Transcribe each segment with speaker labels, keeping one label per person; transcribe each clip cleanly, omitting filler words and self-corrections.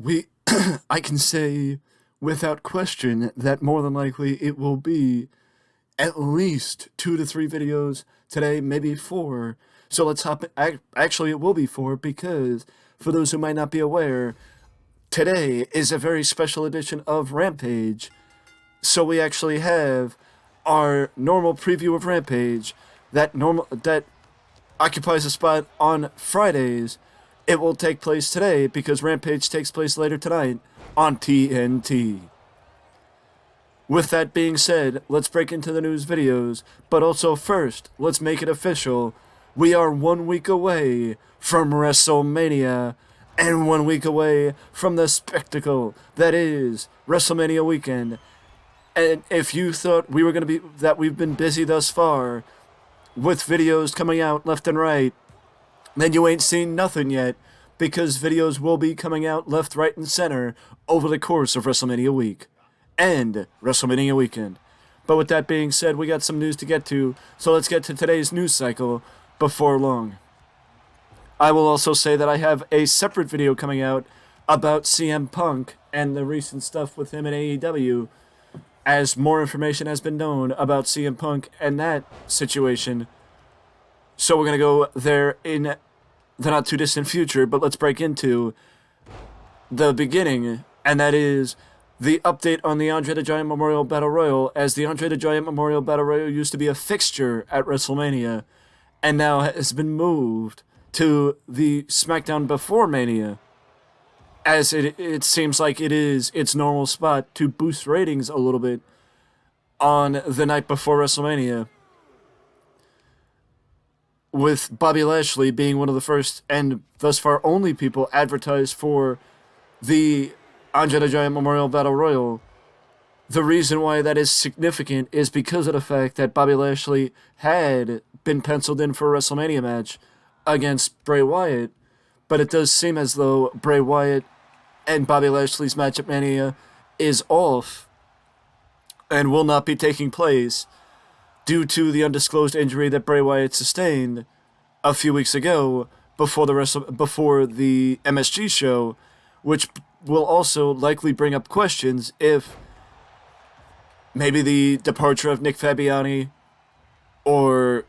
Speaker 1: we I can say without question that more than likely it will be at least 2 to 3 videos today, maybe 4. So let's hop in. Actually, it will be 4 because for those who might not be aware, today is a very special edition of Rampage. So we actually have our normal preview of Rampage that occupies a spot on Fridays. It will take place today because Rampage takes place later tonight on TNT. With that being said, let's break into the news videos, but also first, let's make it official. We are 1 week away from WrestleMania and 1 week away from the spectacle that is WrestleMania weekend. And if you thought we've been busy thus far with videos coming out left and right, then you ain't seen nothing yet, because videos will be coming out left, right, and center over the course of WrestleMania week and WrestleMania weekend. But with that being said, we got some news to get to, so let's get to today's news cycle before long. I will also say that I have a separate video coming out about CM Punk and the recent stuff with him in AEW, as more information has been known about CM Punk and that situation. So we're going to go there in the not too distant future, but let's break into the beginning, and that is the update on the Andre the Giant Memorial Battle Royal, as the Andre the Giant Memorial Battle Royal used to be a fixture at WrestleMania, and now has been moved to the SmackDown before Mania, as it seems like it is its normal spot to boost ratings a little bit on the night before WrestleMania, with Bobby Lashley being one of the first and thus far only people advertised for the Andre the Giant Memorial Battle Royal. The reason why that is significant is because of the fact that Bobby Lashley had been penciled in for a WrestleMania match against Bray Wyatt, but it does seem as though Bray Wyatt and Bobby Lashley's match at Mania is off and will not be taking place due to the undisclosed injury that Bray Wyatt sustained a few weeks ago before the MSG show, which will also likely bring up questions if maybe the departure of Nick Fabiani or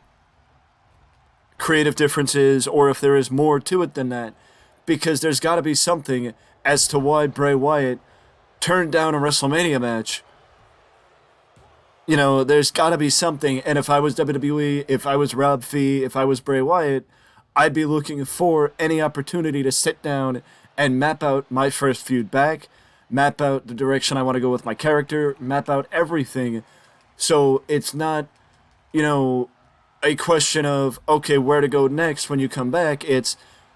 Speaker 1: creative differences, or if there is more to it than that, because there's got to be something as to why Bray Wyatt turned down a WrestleMania match. You know, there's got to be something, and if I was WWE, if I was Rob Fee, if I was Bray Wyatt, I'd be looking for any opportunity to sit down and map out my first feud back, map out the direction I want to go with my character, map out everything, so it's not, a question of, okay, where to go next when you come back. It's,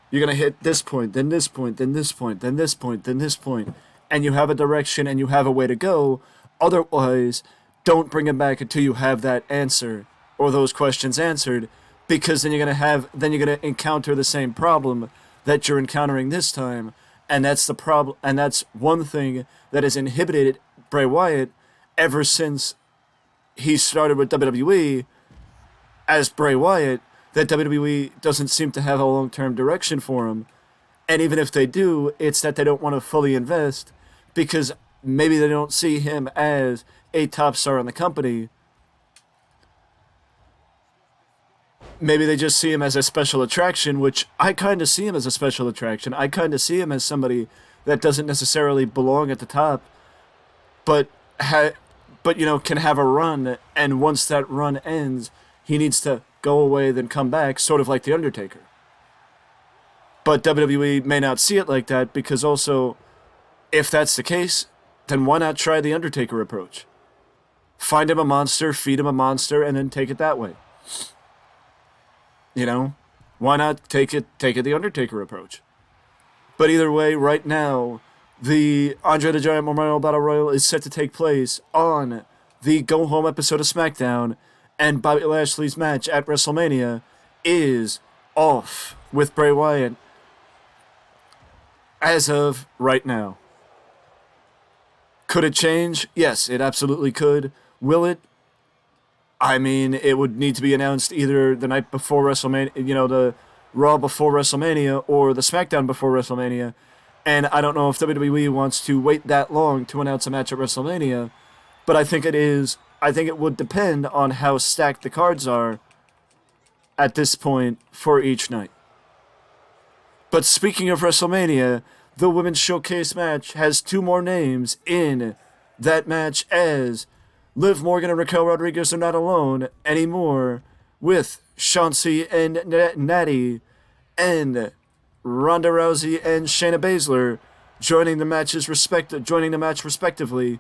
Speaker 1: you're going to hit this point, then this point, then this point, then this point, then this point, and you have a direction and you have a way to go. Otherwise, don't bring him back until you have that answer or those questions answered, because then you're gonna encounter the same problem that you're encountering this time, and that's the problem. And that's one thing that has inhibited Bray Wyatt ever since he started with WWE as Bray Wyatt. That WWE doesn't seem to have a long-term direction for him, and even if they do, it's that they don't want to fully invest because maybe they don't see him as a top star in the company. Maybe they just see him as a special attraction, which I kind of see him as a special attraction. I kind of see him as somebody that doesn't necessarily belong at the top, but can have a run, and once that run ends, he needs to go away, then come back, sort of like The Undertaker. But WWE may not see it like that, because also, if that's the case, then why not try the Undertaker approach? Find him a monster, feed him a monster, and then take it that way. Why not take it the Undertaker approach? But either way, right now, the Andre the Giant Memorial Battle Royal is set to take place on the Go Home episode of SmackDown, and Bobby Lashley's match at WrestleMania is off with Bray Wyatt as of right now. Could it change? Yes, it absolutely could. Will it? I mean, it would need to be announced either the night before WrestleMania, the Raw before WrestleMania, or the SmackDown before WrestleMania. And I don't know if WWE wants to wait that long to announce a match at WrestleMania, but I think it would depend on how stacked the cards are at this point for each night. But speaking of WrestleMania, the Women's Showcase match has two more names in that match, as Liv Morgan and Raquel Rodriguez are not alone anymore, with Chauncey and Natty and Ronda Rousey and Shayna Baszler joining the match respectively.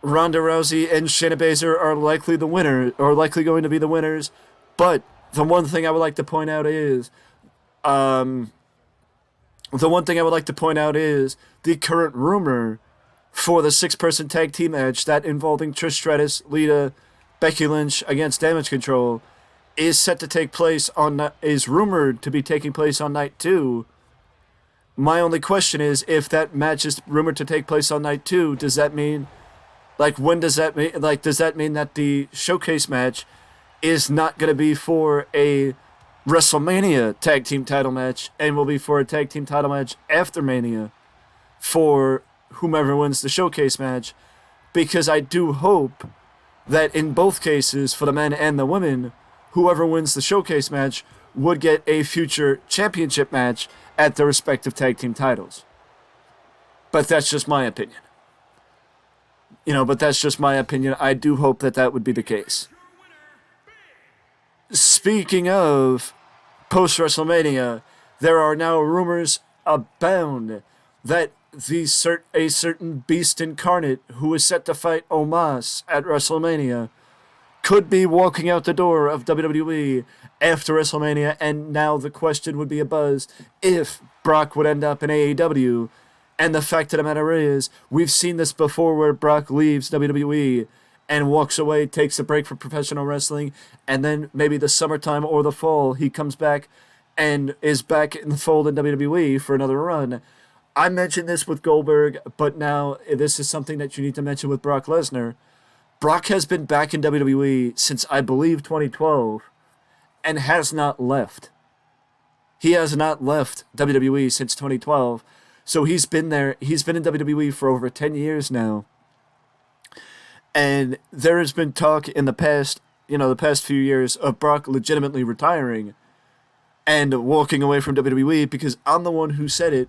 Speaker 1: Ronda Rousey and Shayna Baszler are likely going to be the winners, but the one thing I would like to point out is the current rumor for the 6-person tag team match, that involving Trish Stratus, Lita, Becky Lynch against Damage Control, is rumored to be taking place on night 2. My only question is, if that match is rumored to take place on night 2, does that mean, does that mean that the showcase match is not going to be for a WrestleMania tag team title match and will be for a tag team title match after Mania for whomever wins the showcase match? Because I do hope that in both cases, for the men and the women, whoever wins the showcase match would get a future championship match at their respective tag team titles. But that's just my opinion. I do hope that would be the case. Speaking of post-WrestleMania, there are now rumors abound that a certain beast incarnate who is set to fight Omos at WrestleMania could be walking out the door of WWE after WrestleMania, and now the question would be abuzz if Brock would end up in AEW. And the fact of the matter is, we've seen this before where Brock leaves WWE and walks away, takes a break from professional wrestling, and then maybe the summertime or the fall, he comes back and is back in the fold in WWE for another run. I mentioned this with Goldberg, but now this is something that you need to mention with Brock Lesnar. Brock has been back in WWE since, I believe, 2012, and has not left. He has not left WWE since 2012, so he's been there. He's been in WWE for over 10 years now. And there has been talk in the past few years of Brock legitimately retiring and walking away from WWE, because I'm the one who said it.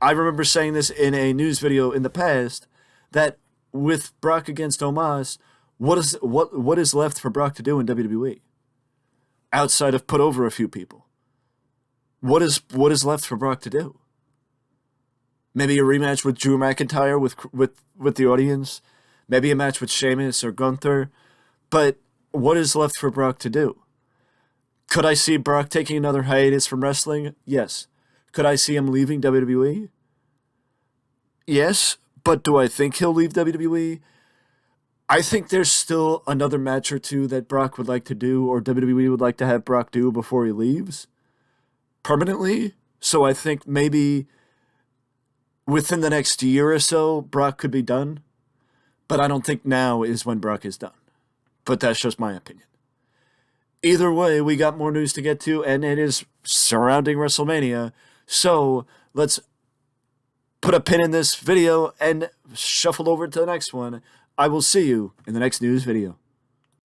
Speaker 1: I remember saying this in a news video in the past, that with Brock against Omos, what is left for Brock to do in WWE? Outside of put over a few people. What is left for Brock to do? Maybe a rematch with Drew McIntyre with the audience. Maybe a match with Sheamus or Gunther. But what is left for Brock to do? Could I see Brock taking another hiatus from wrestling? Yes. Could I see him leaving WWE? Yes. But do I think he'll leave WWE? I think there's still another match or two that Brock would like to do, or WWE would like to have Brock do before he leaves permanently. So I think maybe within the next year or so, Brock could be done. But I don't think now is when Brock is done. But that's just my opinion. Either way, we got more news to get to, and it is surrounding WrestleMania. So let's put a pin in this video and shuffle over to the next one. I will see you in the next news video.